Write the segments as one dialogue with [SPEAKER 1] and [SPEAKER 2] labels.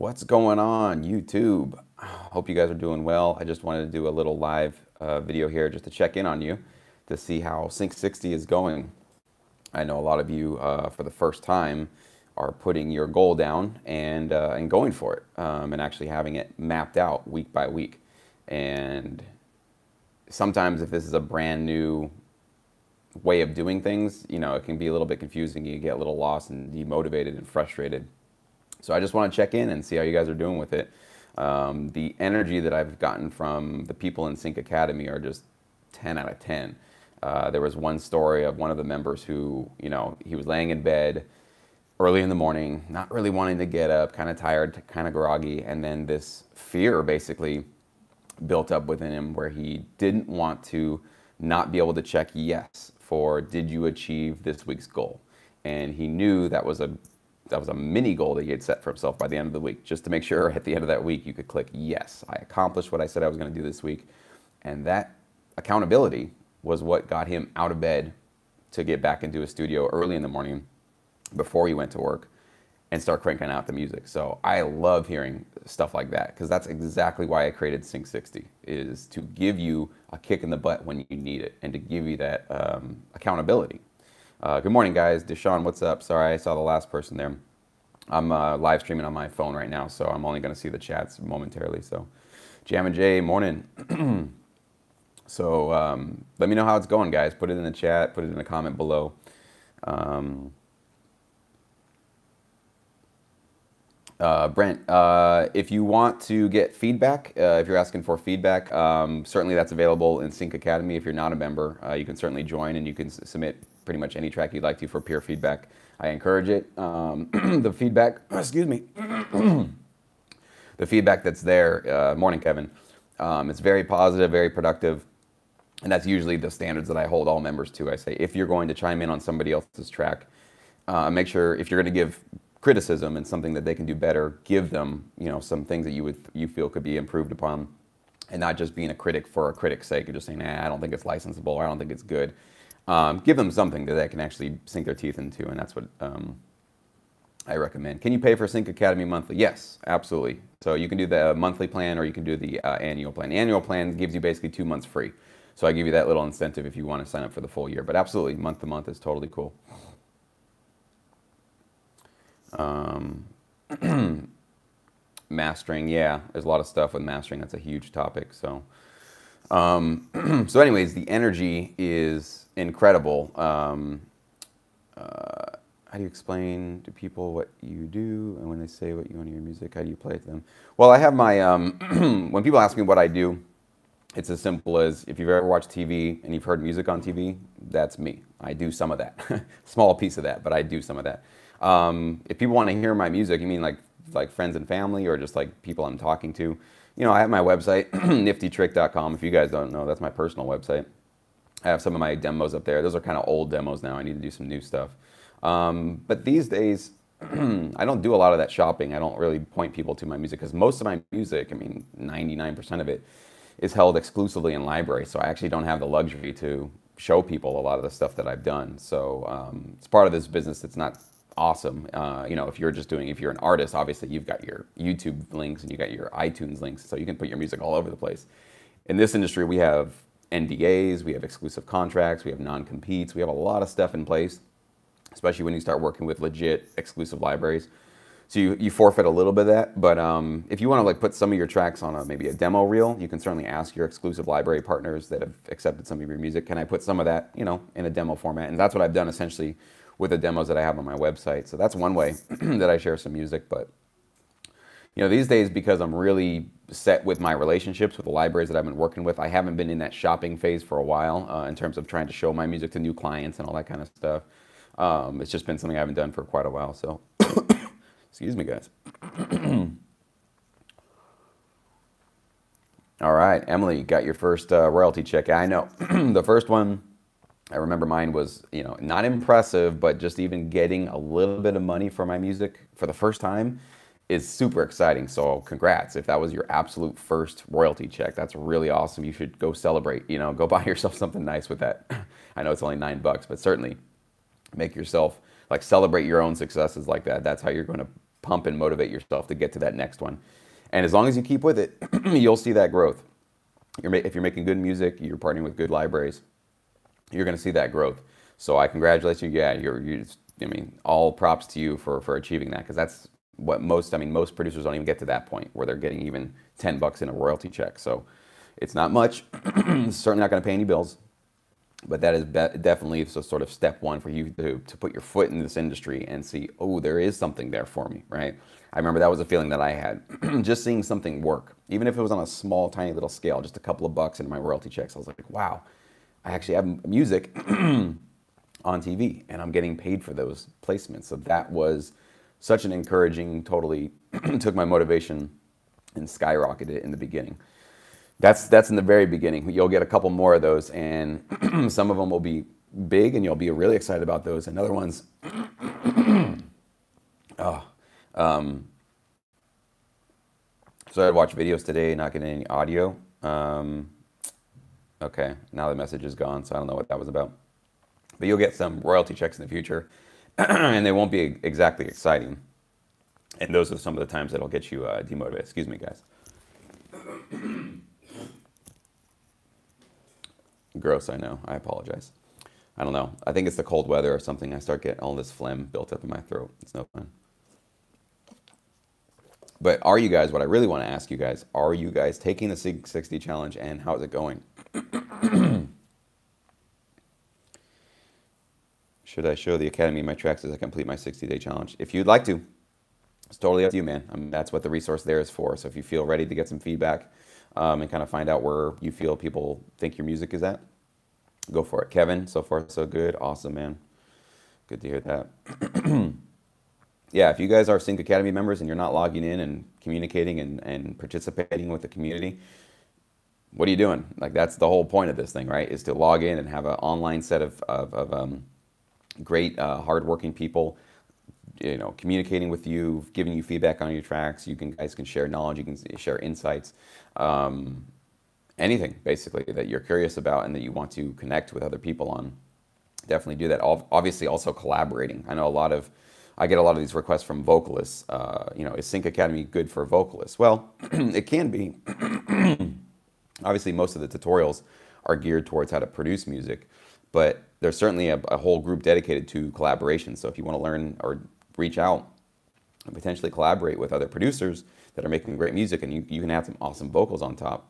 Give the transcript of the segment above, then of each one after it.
[SPEAKER 1] What's going on, YouTube? Hope you guys are doing well. I just wanted to do a little live video here just to check in on you to see how Sync 60 is going. I know a lot of you, for the first time, are putting your goal down and going for it, and actually having it mapped out week by week. And sometimes if this is a brand new way of doing things, you know, it can be a little bit confusing. You get a little lost and demotivated and frustrated. So I just want to check in and see how you guys are doing with it. The energy that I've gotten from the people in Cinque Academy are just 10 out of 10. There was one story of one of the members who, you know, he was laying in bed early in the morning, not really wanting to get up, kind of tired, kind of groggy, and then this fear basically built up within him where he didn't want to not be able to check yes for did you achieve this week's goal. And he knew that was a mini goal that he had set for himself by the end of the week, just to make sure at the end of that week you could click yes, I accomplished what I said I was going to do this week. And that accountability was what got him out of bed to get back into a studio early in the morning before he went to work and start cranking out the music. So I love hearing stuff like that, because that's exactly why I created Sync 60, is to give you a kick in the butt when you need it and to give you that accountability. Good morning, guys. Deshaun, what's up? Sorry, I saw the last person there. I'm live streaming on my phone right now, so I'm only going to see the chats momentarily. So, Jam and Jay, morning. So, let me know how it's going, guys. Put it in the chat. Put it in a comment below. Brent, if you want to get feedback, if you're asking for feedback, certainly that's available in Cinque Academy. If you're not a member, you can certainly join and you can submit pretty much any track you'd like to for peer feedback. I encourage it. The feedback, excuse me, the feedback that's there, morning Kevin, it's very positive, very productive, and that's usually the standards that I hold all members to. I say, if you're going to chime in on somebody else's track, make sure, if you're going to give criticism and something that they can do better, give them, you know, some things that you feel could be improved upon, and not just being a critic for a critic's sake and just saying, I don't think it's licensable, or I don't think it's good. Give them something that they can actually sink their teeth into, and that's what I recommend. Can you pay for Sync Academy monthly? Yes, absolutely. So you can do the monthly plan, or you can do the annual plan. The annual plan gives you basically 2 months free. So I give you that little incentive if you want to sign up for the full year. But absolutely, month to month is totally cool. Mastering, yeah, there's a lot of stuff with mastering. That's a huge topic. So, so anyways, the energy is incredible. How do you explain to people what you do, and when they say what you want in your music, how do you play it to them? Well, I have my, when people ask me what I do, it's as simple as, if you've ever watched TV and you've heard music on TV, that's me. I do some of that. Small piece of that, but I do some of that. If people want to hear my music, you mean like friends and family, or just like people I'm talking to? You know, I have my website, niftytrick.com. If you guys don't know, that's my personal website. I have some of my demos up there. Those are kind of old demos now. I need to do some new stuff. But these days, I don't do a lot of that shopping. I don't really point people to my music, because most of my music, I mean, 99% of it, is held exclusively in library. So I actually don't have the luxury to show people a lot of the stuff that I've done. So it's part of this business that's not awesome. You know, if you're an artist, obviously you've got your YouTube links and you got your iTunes links, so you can put your music all over the place. In this industry, we have NDAs, we have exclusive contracts, we have non-competes, we have a lot of stuff in place, especially when you start working with legit exclusive libraries. So you forfeit a little bit of that, but if you want to like put some of your tracks on maybe a demo reel, you can certainly ask your exclusive library partners that have accepted some of your music, can I put some of that, you know, in a demo format? And that's what I've done essentially with the demos that I have on my website. So that's one way that I share some music. But you know, these days, because I'm really set with my relationships with the libraries that I've been working with, I haven't been in that shopping phase for a while in terms of trying to show my music to new clients and all that kind of stuff. It's just been something I haven't done for quite a while. So excuse me, guys. All right, Emily, you got your first royalty check. I know the first one, I remember mine was, you know, not impressive, but just even getting a little bit of money for my music for the first time is super exciting. So congrats. If that was your absolute first royalty check, that's really awesome. You should go celebrate, you know, go buy yourself something nice with that. I know it's only $9, but certainly make yourself, like, celebrate your own successes like that. That's how you're going to pump and motivate yourself to get to that next one. And as long as you keep with it, you'll see that growth. If you're making good music, you're partnering with good libraries, you're going to see that growth. So I congratulate you. Yeah, I mean, all props to you for achieving that, because that's what most producers don't even get to that point where they're getting even $10 in a royalty check. So it's not much. It's certainly not going to pay any bills, but that is definitely sort of step one for you to put your foot in this industry and see, oh, there is something there for me, right? I remember that was a feeling that I had, just seeing something work, even if it was on a small, tiny little scale, just a couple of bucks in my royalty checks. I was like, wow, I actually have music on TV and I'm getting paid for those placements. So that was such an encouraging, totally took my motivation and skyrocketed it in the beginning. That's in the very beginning. You'll get a couple more of those, and some of them will be big and you'll be really excited about those, and other ones, oh, so I watched videos today, not getting any audio. Okay, now the message is gone, so I don't know what that was about. But you'll get some royalty checks in the future, and they won't be exactly exciting. And those are some of the times that'll get you demotivated. Excuse me, guys. Gross, I know. I apologize. I don't know. I think it's the cold weather or something. I start getting all this phlegm built up in my throat. It's no fun. But are you guys, what I really want to ask you guys, are you guys taking the Cinque 60 challenge, and how is it going? Should I show the Academy my tracks as I complete my 60-day challenge? If you'd like to, it's totally up to you, man. I mean, that's what the resource there is for. So if you feel ready to get some feedback and kind of find out where you feel people think your music is at, go for it. Kevin, so far so good. Awesome, man. Good to hear that. Yeah, if you guys are Cinque Academy members and you're not logging in and communicating and participating with the community, what are you doing? Like, that's the whole point of this thing, right? Is to log in and have an online set of great, hardworking people, you know, communicating with you, giving you feedback on your tracks. You guys can share knowledge, you can share insights, anything basically that you're curious about and that you want to connect with other people on. Definitely do that. Obviously, also collaborating. I know I get a lot of these requests from vocalists. You know, is Cinque Academy good for vocalists? Well, it can be. Obviously, most of the tutorials are geared towards how to produce music, but there's certainly a whole group dedicated to collaboration. So if you want to learn or reach out and potentially collaborate with other producers that are making great music, and you can add some awesome vocals on top,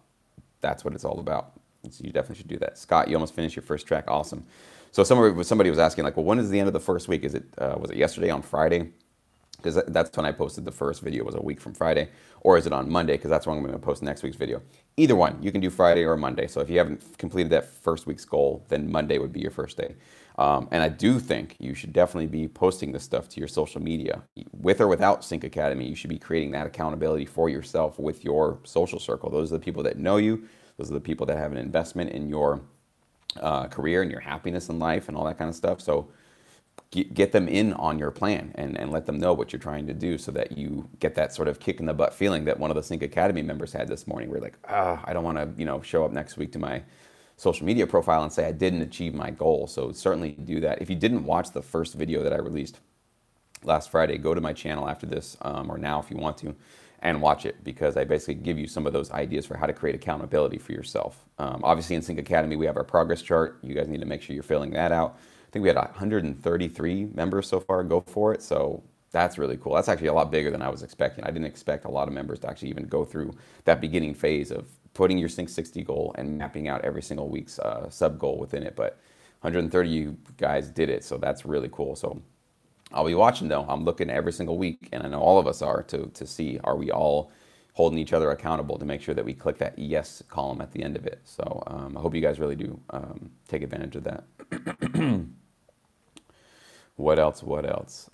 [SPEAKER 1] that's what it's all about. So you definitely should do that. Scott, you almost finished your first track. Awesome. So somebody was asking, like, well, when is the end of the first week? Is it was it yesterday on Friday? Because that's when I posted the first video, was a week from Friday. Or is it on Monday? Because that's when I'm going to post next week's video. Either one. You can do Friday or Monday. So if you haven't completed that first week's goal, then Monday would be your first day. And I do think you should definitely be posting this stuff to your social media. With or without Cinque Academy, you should be creating that accountability for yourself with your social circle. Those are the people that know you. Those are the people that have an investment in your career and your happiness in life and all that kind of stuff. So get them in on your plan and let them know what you're trying to do, so that you get that sort of kick in the butt feeling that one of the Cinque Academy members had this morning. We're like, I don't want to, you know, show up next week to my social media profile and say I didn't achieve my goal. So certainly do that. If you didn't watch the first video that I released last Friday, go to my channel after this, or now if you want to, and watch it, because I basically give you some of those ideas for how to create accountability for yourself. Obviously in Cinque Academy, we have our progress chart. You guys need to make sure you're filling that out. I think we had 133 members so far go for it, so that's really cool. That's actually a lot bigger than I was expecting. I didn't expect a lot of members to actually even go through that beginning phase of putting your Cinque 60 goal and mapping out every single week's sub goal within it. But 130 you guys did it, so that's really cool. So I'll be watching though. I'm looking every single week, and I know all of us are, to see, are we all holding each other accountable to make sure that we click that yes column at the end of it. So I hope you guys really do take advantage of that. What else? What else?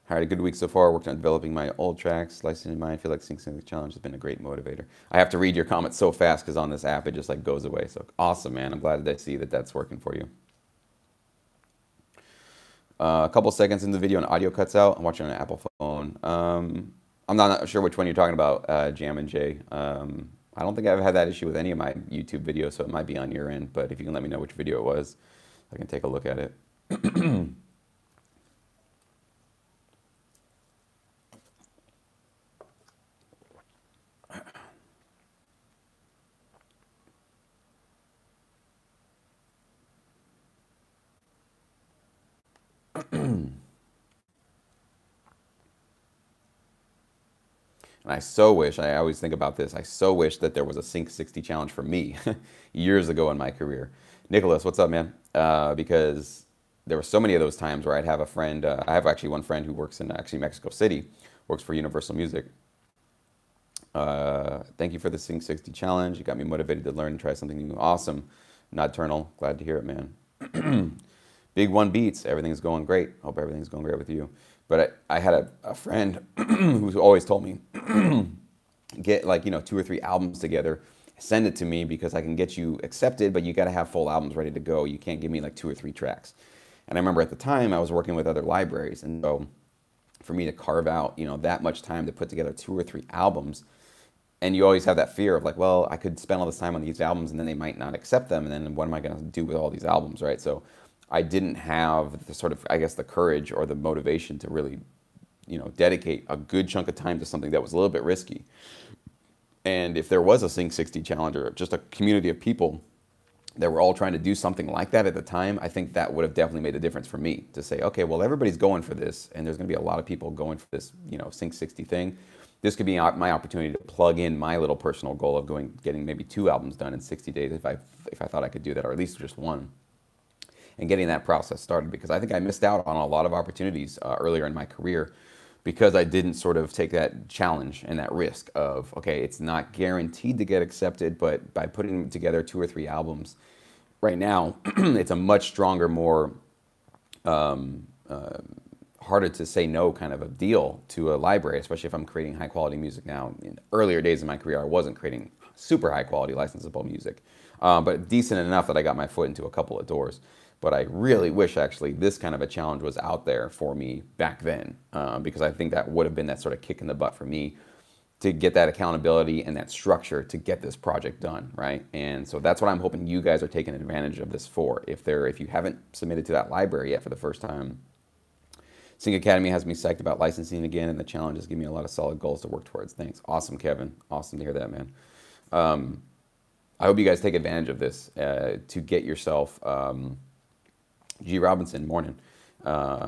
[SPEAKER 1] Had a good week so far. Worked on developing my old tracks, licensing in mind. I feel like Cinque Challenge has been a great motivator. I have to read your comments so fast because on this app it just like goes away. So awesome, man. I'm glad that I see that that's working for you. A couple seconds in the video and audio cuts out. I'm watching on an Apple phone. I'm not sure which one you're talking about, Jam and Jay. I don't think I've had that issue with any of my YouTube videos, so it might be on your end, but if you can let me know which video it was, I can take a look at it. And I so wish, I always think about this, I so wish that there was a Sync 60 challenge for me years ago in my career. Nicholas, what's up, man? Because there were so many of those times where I'd have a friend, I have actually one friend who works in actually Mexico City, works for Universal Music. Thank you for the Sync 60 challenge. You got me motivated to learn and try something new. Awesome. Nocturnal, glad to hear it, man. Big One Beats, everything's going great. Hope everything's going great with you. But I had a friend who always told me, get like, 2 or 3 albums together, send it to me because I can get you accepted, but you got to have full albums ready to go. You can't give me like 2 or 3 tracks. And I remember at the time I was working with other libraries. And so for me to carve out, that much time to put together 2 or 3 albums, and you always have that fear of like, well, I could spend all this time on these albums and then they might not accept them. And then what am I going to do with all these albums, right? So I didn't have the sort of, I guess, the courage or the motivation to really, dedicate a good chunk of time to something that was a little bit risky. And if there was a Sync 60 challenge or just a community of people that were all trying to do something like that at the time, I think that would have definitely made a difference for me to say, okay, well, everybody's going for this, and there's going to be a lot of people going for this, Sync 60 thing. This could be my opportunity to plug in my little personal goal of getting maybe 2 albums done in 60 days if I thought I could do that, or at least just 1. And getting that process started, because I think I missed out on a lot of opportunities earlier in my career because I didn't sort of take that challenge and that risk of, okay, it's not guaranteed to get accepted, but by putting together 2 or 3 albums, right now, it's a much stronger, more harder to say no kind of a deal to a library, especially if I'm creating high quality music now. In earlier days of my career, I wasn't creating super high quality licensable music, but decent enough that I got my foot into a couple of doors. But I really wish actually this kind of a challenge was out there for me back then, because I think that would have been that sort of kick in the butt for me to get that accountability and that structure to get this project done, right? And so that's what I'm hoping you guys are taking advantage of this for. If you haven't submitted to that library yet for the first time, Cinque Academy has me psyched about licensing again, and the challenge is giving me a lot of solid goals to work towards. Thanks. Awesome, Kevin. Awesome to hear that, man. I hope you guys take advantage of this to get yourself G. Robinson, morning,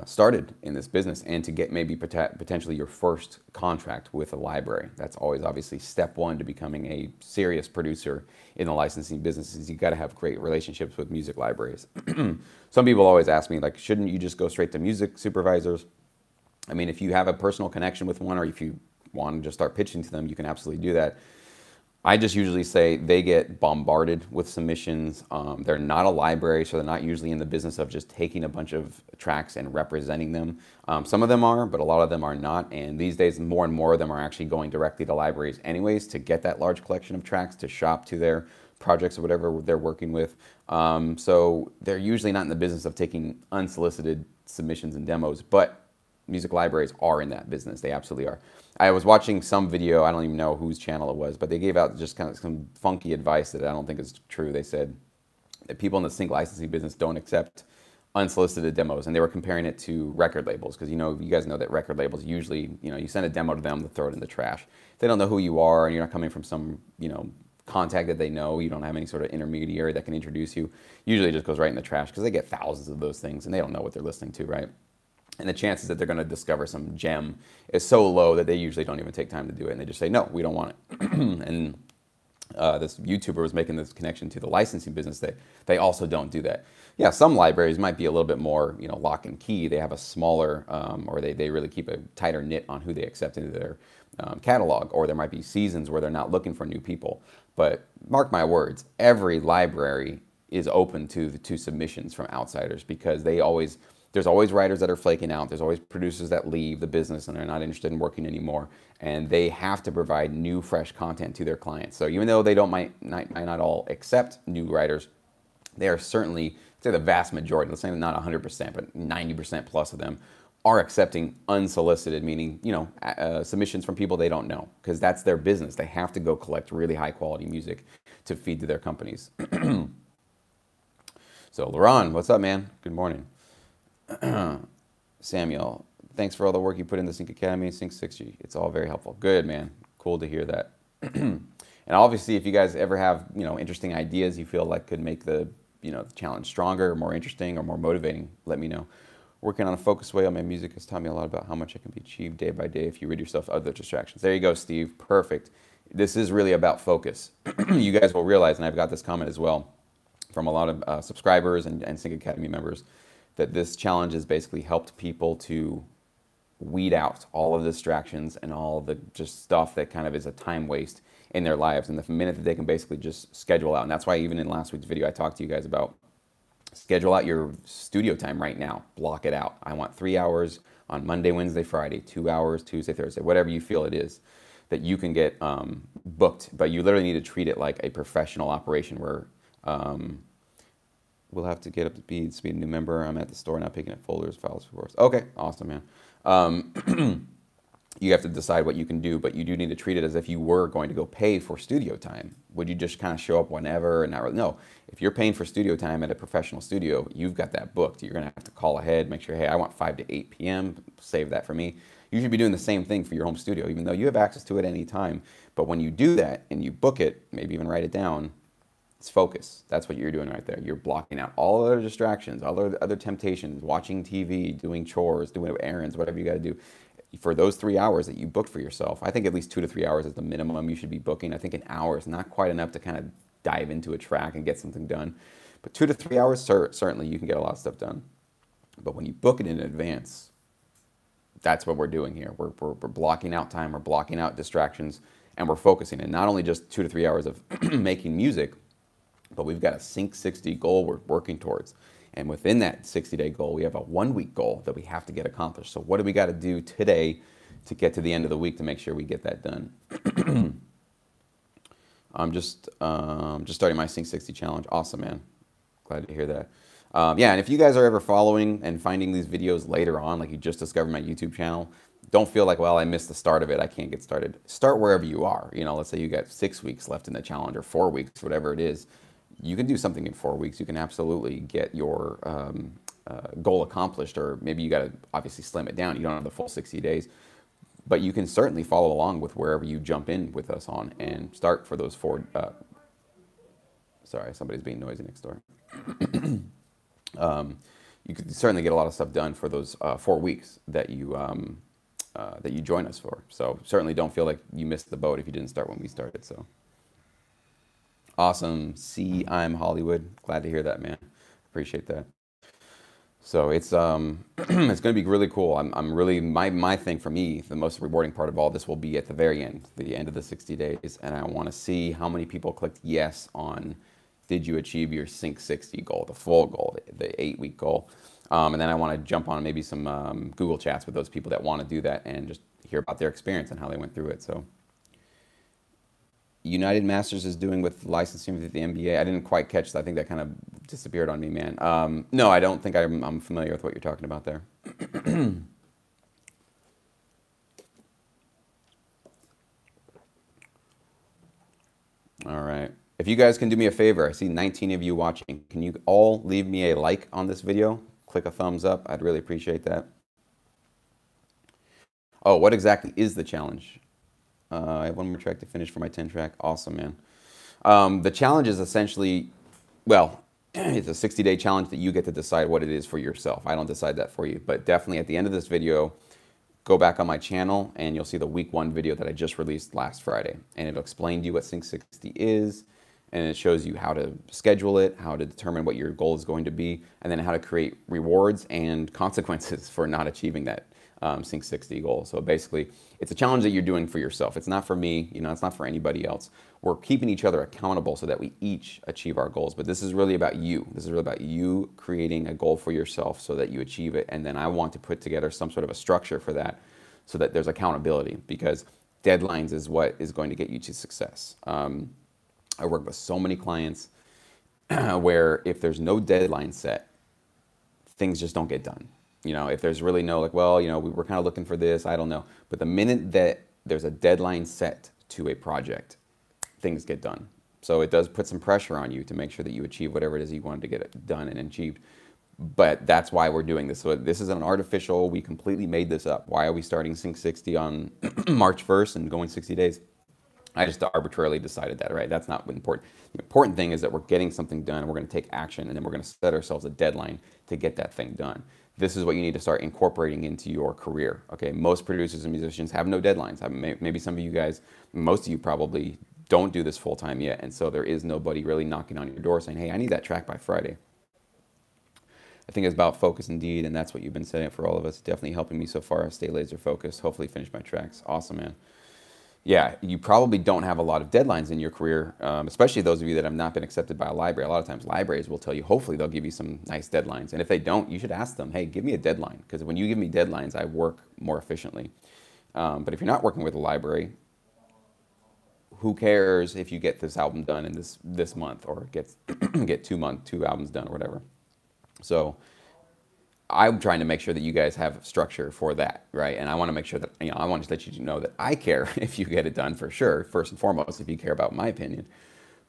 [SPEAKER 1] started in this business, and to get maybe potentially your first contract with a library. That's always obviously step 1 to becoming a serious producer in the licensing business. Is you got to have great relationships with music libraries. Some people always ask me, like, shouldn't you just go straight to music supervisors? I mean, if you have a personal connection with one, or if you want to just start pitching to them, you can absolutely do that. I just usually say they get bombarded with submissions. They're not a library, so they're not usually in the business of just taking a bunch of tracks and representing them. Some of them are, but a lot of them are not. And these days, more and more of them are actually going directly to libraries anyways to get that large collection of tracks to shop to their projects or whatever they're working with. So they're usually not in the business of taking unsolicited submissions and demos, but music libraries are in that business. They absolutely are. I was watching some video, I don't even know whose channel it was, but they gave out just kind of some funky advice that I don't think is true. They said that people in the sync licensing business don't accept unsolicited demos, and they were comparing it to record labels, because you guys know that record labels usually, you send a demo to them, to throw it in the trash. If they don't know who you are and you're not coming from some, contact that they know, you don't have any sort of intermediary that can introduce you, usually it just goes right in the trash, because they get thousands of those things and they don't know what they're listening to, right? And the chances that they're going to discover some gem is so low that they usually don't even take time to do it. And they just say, no, we don't want it. And this YouTuber was making this connection to the licensing business. They also don't do that. Yeah, some libraries might be a little bit more, lock and key. They have a smaller, or they really keep a tighter knit on who they accept into their catalog. Or there might be seasons where they're not looking for new people. But mark my words, every library is open to submissions from outsiders, because there's always writers that are flaking out. There's always producers that leave the business and they're not interested in working anymore. And they have to provide new, fresh content to their clients. So even though they might not all accept new writers, they are certainly, say the vast majority, let's say not 100%, but 90% plus of them are accepting unsolicited, meaning, submissions from people they don't know, because that's their business. They have to go collect really high quality music to feed to their companies. So, Laron, what's up, man? Good morning. Samuel, thanks for all the work you put in the Cinque Academy, Cinque 60. It's all very helpful. Good, man. Cool to hear that. And obviously, if you guys ever have, interesting ideas you feel like could make the, the challenge stronger, or more interesting, or more motivating, let me know. Working on a focused way on my music has taught me a lot about how much it can be achieved day by day if you rid yourself of other distractions. There you go, Steve. Perfect. This is really about focus. You guys will realize, and I've got this comment as well from a lot of subscribers and Cinque Academy members, that this challenge has basically helped people to weed out all of the distractions and all the just stuff that kind of is a time waste in their lives. And the minute that they can basically just schedule out, and that's why even in last week's video I talked to you guys about schedule out your studio time right now. Block it out. I want 3 hours on Monday, Wednesday, Friday, 2 hours Tuesday, Thursday, whatever you feel it is that you can get booked. But you literally need to treat it like a professional operation where we'll have to get up to speed. Speed a new member. I'm at the store now picking up folders, files, of course. Okay, awesome, man. You have to decide what you can do, but you do need to treat it as if you were going to go pay for studio time. Would you just kind of show up whenever and not really? No. If you're paying for studio time at a professional studio, you've got that booked. You're going to have to call ahead, make sure, hey, I want 5 to 8 p.m. Save that for me. You should be doing the same thing for your home studio, even though you have access to it any time. But when you do that and you book it, maybe even write it down, it's focus. That's what you're doing right there. You're blocking out all other distractions, all other temptations, watching TV, doing chores, doing errands, whatever you got to do. For those 3 hours that you booked for yourself, I think at least 2 to 3 hours is the minimum you should be booking. I think an hour is not quite enough to kind of dive into a track and get something done. But 2 to 3 hours, certainly you can get a lot of stuff done. But when you book it in advance, that's what we're doing here. We're blocking out time, we're blocking out distractions, and we're focusing. And not only just 2 to 3 hours of making music, but we've got a Cinque 60 goal we're working towards. And within that 60-day goal, we have a 1-week goal that we have to get accomplished. So what do we got to do today to get to the end of the week to make sure we get that done? I'm just starting my Cinque 60 challenge. Awesome, man. Glad to hear that. Yeah, and if you guys are ever following and finding these videos later on, like you just discovered my YouTube channel, don't feel like, well, I missed the start of it, I can't get started. Start wherever you are. Let's say you got 6 weeks left in the challenge or 4 weeks, whatever it is. You can do something in 4 weeks. You can absolutely get your goal accomplished, or maybe you got to obviously slim it down. You don't have the full 60 days, but you can certainly follow along with wherever you jump in with us on and start for those 4. Sorry, somebody's being noisy next door. You could certainly get a lot of stuff done for those 4 weeks that you join us for. So certainly don't feel like you missed the boat if you didn't start when we started. So. Awesome. See, I'm Hollywood. Glad to hear that, man. Appreciate that. So it's it's going to be really cool. I'm really my thing for me, the most rewarding part of all this will be at the very end, the end of the 60 days, and I want to see how many people clicked yes on did you achieve your Cinque 60 goal, the full goal, the 8-week goal, and then I want to jump on maybe some Google chats with those people that want to do that and just hear about their experience and how they went through it. So. United Masters is doing with licensing with the NBA. I didn't quite catch that. I think that kind of disappeared on me, man. No, I don't think I'm familiar with what you're talking about there. All right. If you guys can do me a favor, I see 19 of you watching. Can you all leave me a like on this video? Click a thumbs up. I'd really appreciate that. Oh, what exactly is the challenge? I have 1 more track to finish for my 10-track. Awesome, man. The challenge is essentially, well, it's a 60-day challenge that you get to decide what it is for yourself. I don't decide that for you, but definitely at the end of this video, go back on my channel and you'll see the week 1 video that I just released last Friday. And it'll explain to you what Cinque 60 is, and it shows you how to schedule it, how to determine what your goal is going to be, and then how to create rewards and consequences for not achieving that Cinque 60 goal. So basically, it's a challenge that you're doing for yourself. It's not for me, it's not for anybody else. We're keeping each other accountable so that we each achieve our goals. But this is really about you. This is really about you creating a goal for yourself so that you achieve it. And then I want to put together some sort of a structure for that so that there's accountability, because deadlines is what is going to get you to success. I work with so many clients where if there's no deadline set, things just don't get done. If there's really no we were kind of looking for this, I don't know. But the minute that there's a deadline set to a project, things get done. So it does put some pressure on you to make sure that you achieve whatever it is you wanted to get it done and achieved. But that's why we're doing this. So this is an artificial, we completely made this up. Why are we starting Sync 60 on March 1st and going 60 days? I just arbitrarily decided that, right? That's not important. The important thing is that we're getting something done, and we're going to take action, and then we're going to set ourselves a deadline to get that thing done. This is what you need to start incorporating into your career, okay? Most producers and musicians have no deadlines. Maybe some of you guys, most of you probably don't do this full time yet, and so there is nobody really knocking on your door saying, hey, I need that track by Friday. I think it's about focus indeed, and that's what you've been setting up for all of us. Definitely helping me so far. Stay laser focused. Hopefully finish my tracks. Awesome, man. Yeah, you probably don't have a lot of deadlines in your career, especially those of you that have not been accepted by a library. A lot of times libraries will tell you, hopefully they'll give you some nice deadlines. And if they don't, you should ask them, hey, give me a deadline. Because when you give me deadlines, I work more efficiently. But if you're not working with a library, who cares if you get this album done in this month or get 2 albums done or whatever. So I'm trying to make sure that you guys have structure for that, right? And I want to make sure that, I want to let you know that I care if you get it done for sure, first and foremost, if you care about my opinion.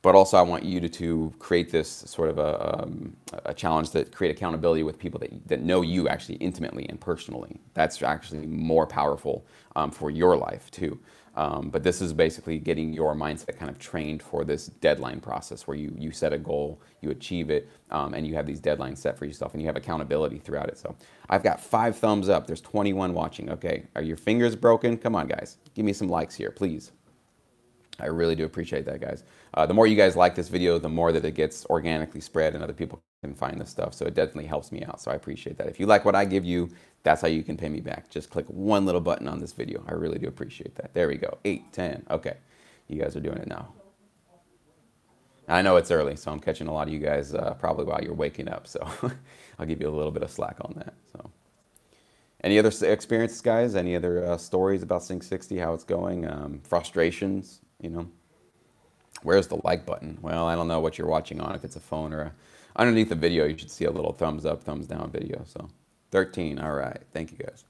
[SPEAKER 1] But also I want you to create this sort of a challenge that create accountability with people that know you actually intimately and personally. That's actually more powerful for your life too. But this is basically getting your mindset kind of trained for this deadline process where you set a goal, you achieve it, and you have these deadlines set for yourself, and you have accountability throughout it. So I've got 5 thumbs up. There's 21 watching. Okay, are your fingers broken? Come on, guys. Give me some likes here, please. I really do appreciate that, guys. The more you guys like this video, the more that it gets organically spread and other people can find this stuff. So it definitely helps me out. So I appreciate that. If you like what I give you, that's how you can pay me back. Just click one little button on this video. I really do appreciate that. There we go. 8, 10. Okay. You guys are doing it now. I know it's early, so I'm catching a lot of you guys probably while you're waking up. So I'll give you a little bit of slack on that. So, any other experiences, guys? Any other stories about Sync 60, how it's going? Frustrations, Where's the like button? Well, I don't know what you're watching on, if it's a phone or underneath the video, you should see a little thumbs up, thumbs down video. So 13, all right. Thank you, guys.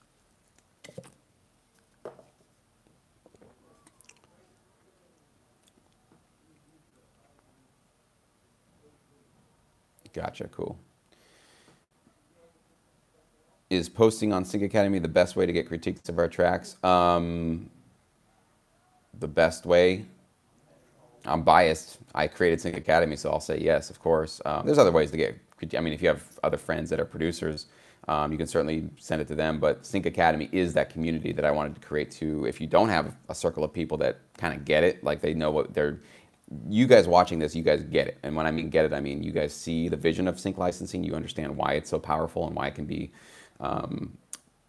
[SPEAKER 1] Gotcha, cool. Is posting on Cinque Academy the best way to get critiques of our tracks? The best way? I'm biased. I created Cinque Academy, so I'll say yes, of course. There's other ways to get, if you have other friends that are producers, you can certainly send it to them, but Cinque Academy is that community that I wanted to create too. If you don't have a circle of people that kind of get it, like they know what you guys watching this, you guys get it. And when I mean get it, I mean you guys see the vision of sync licensing, you understand why it's so powerful and why it can be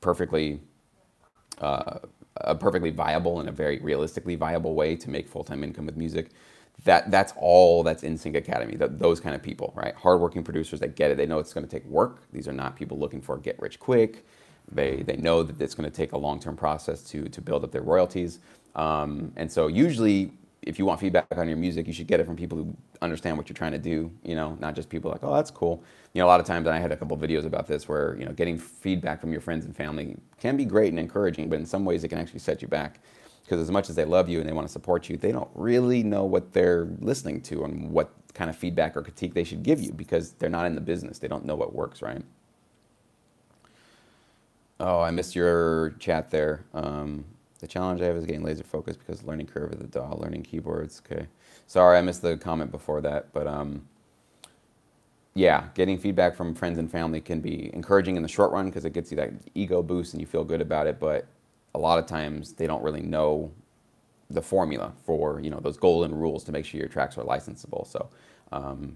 [SPEAKER 1] perfectly viable and a very realistically viable way to make full-time income with music. That's all that's in Cinque Academy, those kind of people, right? Hardworking producers that get it. They know it's going to take work. These are not people looking for get rich quick. They know that it's going to take a long-term process to build up their royalties. And so usually, if you want feedback on your music, you should get it from people who understand what you're trying to do, not just people like, oh, that's cool. A lot of times, and I had a couple of videos about this where, getting feedback from your friends and family can be great and encouraging, but in some ways it can actually set you back. Because as much as they love you and they want to support you, they don't really know what they're listening to and what kind of feedback or critique they should give you because they're not in the business. They don't know what works, right? Oh, I missed your chat there. The challenge I have is getting laser focused because learning curve of the DAW, learning keyboards. Okay. Sorry, I missed the comment before that. But yeah, getting feedback from friends and family can be encouraging in the short run because it gets you that ego boost and you feel good about it. But a lot of times they don't really know the formula for, those golden rules to make sure your tracks are licensable. So,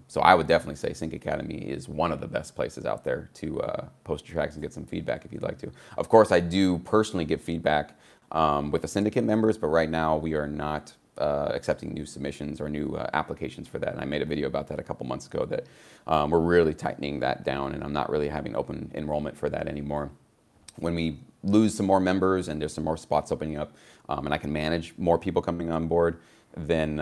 [SPEAKER 1] so I would definitely say Cinque Academy is one of the best places out there to post your tracks and get some feedback if you'd like to. Of course, I do personally give feedback with the syndicate members, but right now we are not accepting new submissions or new applications for that. And I made a video about that a couple months ago that we're really tightening that down, and I'm not really having open enrollment for that anymore. When we lose some more members and there's some more spots opening up and I can manage more people coming on board, then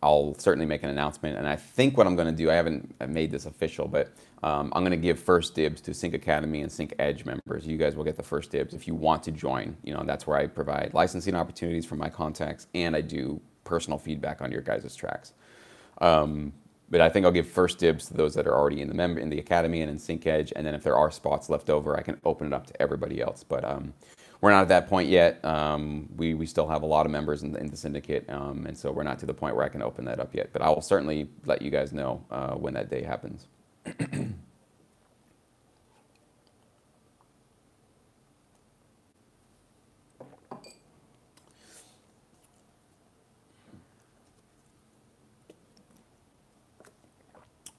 [SPEAKER 1] I'll certainly make an announcement. And I think what I'm going to do, I haven't made this official, but I'm going to give first dibs to Cinque Academy and Sync Edge members. You guys will get the first dibs if you want to join. That's where I provide licensing opportunities for my contacts, and I do personal feedback on your guys' tracks. But I think I'll give first dibs to those that are already in the academy and in Cinque Edge, and then if there are spots left over, I can open it up to everybody else. But we're not at that point yet. We still have a lot of members in the syndicate, and so we're not to the point where I can open that up yet. But I will certainly let you guys know when that day happens.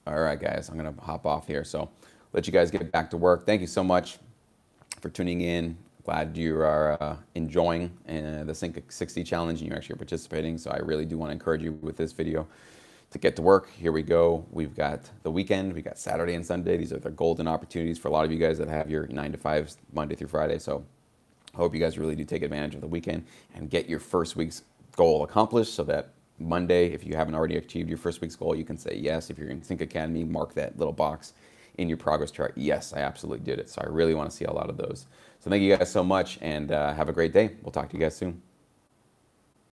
[SPEAKER 1] All right, guys, I'm going to hop off here. So let you guys get back to work. Thank you so much for tuning in. Glad you are enjoying the Cinque 60 challenge and you're actually participating. So I really do want to encourage you with this video to get to work. Here we go. We've got the weekend. We got Saturday and Sunday. These are the golden opportunities for a lot of you guys that have your 9 to 5s Monday through Friday. So I hope you guys really do take advantage of the weekend and get your first week's goal accomplished so that Monday, if you haven't already achieved your first week's goal, you can say yes. If you're in Cinque Academy, mark that little box in your progress chart. Yes, I absolutely did it. So I really want to see a lot of those. So thank you guys so much and have a great day. We'll talk to you guys soon.